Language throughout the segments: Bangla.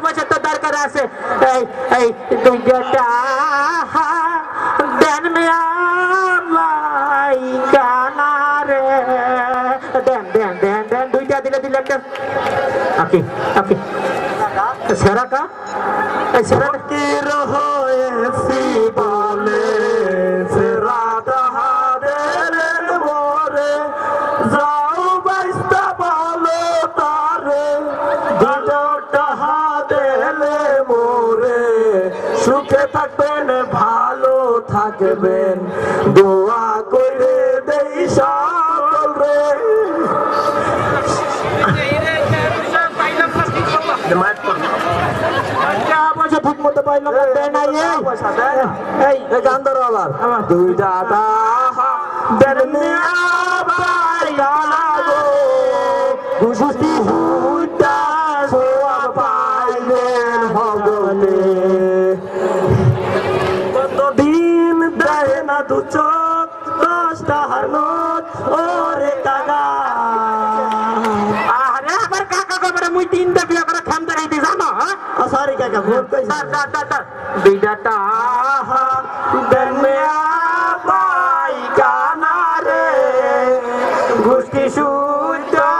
পয়সা তো দরকার আছে এই 2 টাকা দেন মিয়া ভাই কানারে দেন 2টা দিলে একটা ওকে সেরা কা এই সেরা কি রহয়েছি বলে সেরা তাহাদের মোরে যাও বাইস্তা বলো তারে 2 টাকা দেলে মোরে সুখে থাকবেন ভালো থাকবেন দোয়া করে দেই সকল রে ঠিক মতো পাইলাম এই গান ধরো আবার 2 টাকা দেন মিয়া ভাই গালাগো গুষ্টি হুটা সোয়া পাইবেন ভগতে কতদিন দেয় না 2 চোখ 10 টাকার নোট ওরে কাকা আরে আবার কাকা কবরে মুই 3টা বিয়া করে খামদার হইতে জানো সরি কাকা ভুল কইছি 2 টাকা দেন মিয়া ভাই কানারে গুষ্টি সুটা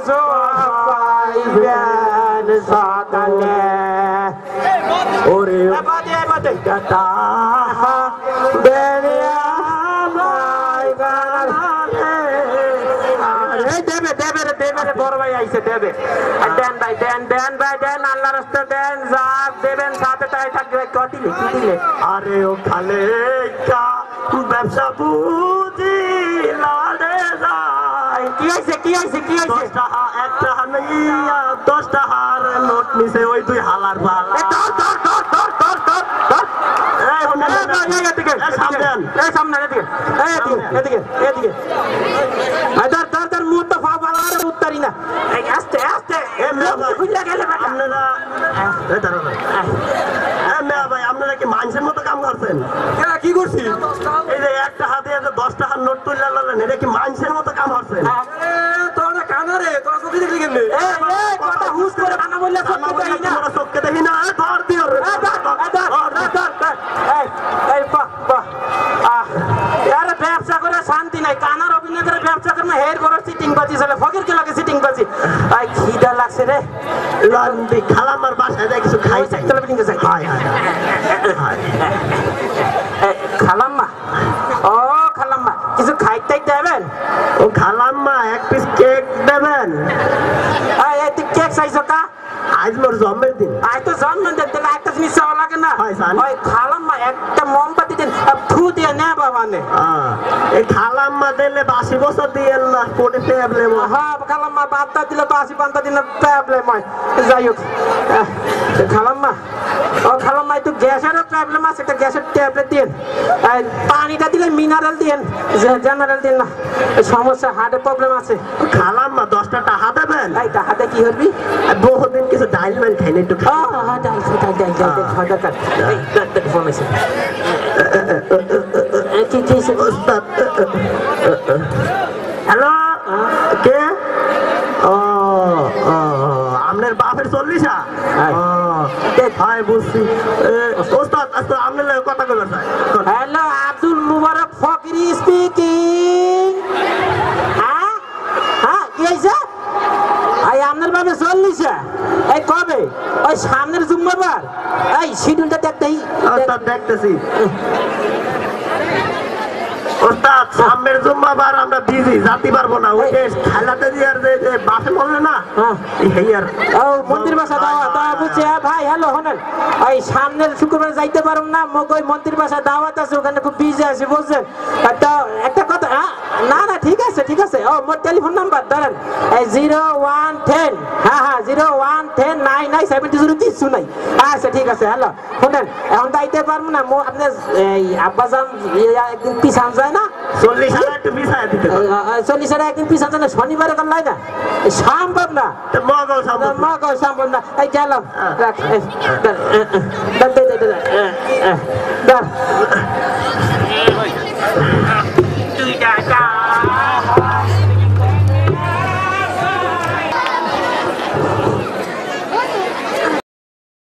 সোয়া পাইবেন সকালে ওরে বাদে টাকা দেন মিয়া ভাই কানারে আরে দেবে বড় ভাই আইছে দেবে দেন ভাই দেন আল্লাহ রাস্তা দেন যা দেবেন সাথে তাই থাকবে কি দিলে আরে ও খালে ব্যবসা বুঝি লাড়ে যায় কি হইছে 10 টাকা 1 টাকা নিয়া 10 টাকার নোট নিছে ওই 2 হালার বালা সামনে এদিকে তার মুখ তো ফাবার উত্তারি না আস্তে ভাই আপনারা কি মানুষের মতো কাম করছেন কি করছি এই যে 1 টাকা দিয়ে 10 টাকার নোট তুলে লালেন এটা কি মানুষের মতো কাম করছেন তোরা কানারে তোরা চোখে দেখলি কেন কথা হুস করে কানা বললে চোখকে দেখি না ধর দিও ব্যবসা করে শান্তি নাই কানার অভিনয় করে ব্যবসা করে হের করে সিটিং বাজি চলে ফকির কে লাগে সিটিং বাজি আই খিদা লাগছে রে লন্ডি খালামার বাসায় যাই কিছু খাই চাই চলে বিটিং যাই খালাম্মা ও খালাম্মা কিছু খাইতে দেবেন ও খালাম্মা 1 পিস কেক দেবেন এই তুই কেক চাইছো কা আজ মোর জন্মদিন আজ তো জন্মদিন তাহলে একটা জিনিস চাওয়া লাগে না ওই খালাম্মা একটা মোমবাতি দেন থু দিয়ে নে বাবা নে এই খালাম্মা দিলে 82 বছর দিয়ে না কোটে প্রবলেম হ্যাঁ খালাম্মা বাদটা দিলে 82 পান্তা দিলে প্রবলেম হয় যাই হোক খালাম্মা ও খালাম্মা একটু গ্যাসের প্রবলেম আছে একটা গ্যাসের ট্যাবলেট দিন পানিটা দিলে মিনারেল দিন জেনারেল দিন না সমস্যা হার্টের প্রবলেম আছে খালাম্মা 10টা টাকা দেবেন এই টাকাতে কি করবি বহুদিন কিছু ডাইল মান খাইনি একটু ডাইল খাওয়া দরকার এই ফোন আছে কি ওস্তাদ হ্যালো কে আপনার বাপের 40 হ্যাঁ বুঝছি ওস্তাদ আচ্ছা আপনার কথা বলবেন হ্যালো আব্দুল মুবারক ফকির স্পিকিং কি হয়েছে আপনার বাপে 40 এই কবে ওই সামনের জুম্মাবার এই শিডিউলটা দেখতেছি ওস্তাদ সামনের জুম্মাবার আমরা বিজি যাতে পারবো না ওই যে খেলাতে দিয়ার যে বাসে বললে না এই আর ও মন্দির বাসা দাওয়াত বুঝছে ভাই হ্যালো হনেন ওই সামনের শুক্রবার যাইতে পারুম না মগই মন্দির বাসা দাওয়াত আছে ওখানে খুব বিজি আছে বুঝছেন একটা কথা না ঠিক আছে ও মোর টেলিফোন নাম্বার ধরেন 0110 হ্যাঁ 0110 9970 কিছু নাই আচ্ছা ঠিক আছে হ্যালো শুনেন এখন যাইতে পারবো না আপনার এই আব্বাজান একদিন পিছান যায় না 40 একটু পিছায় দিতে 40 একদিন পিছান যায় না শনিবারে করলাই না সম্ভব না মগল সম্ভব না এই গেলাম রাখ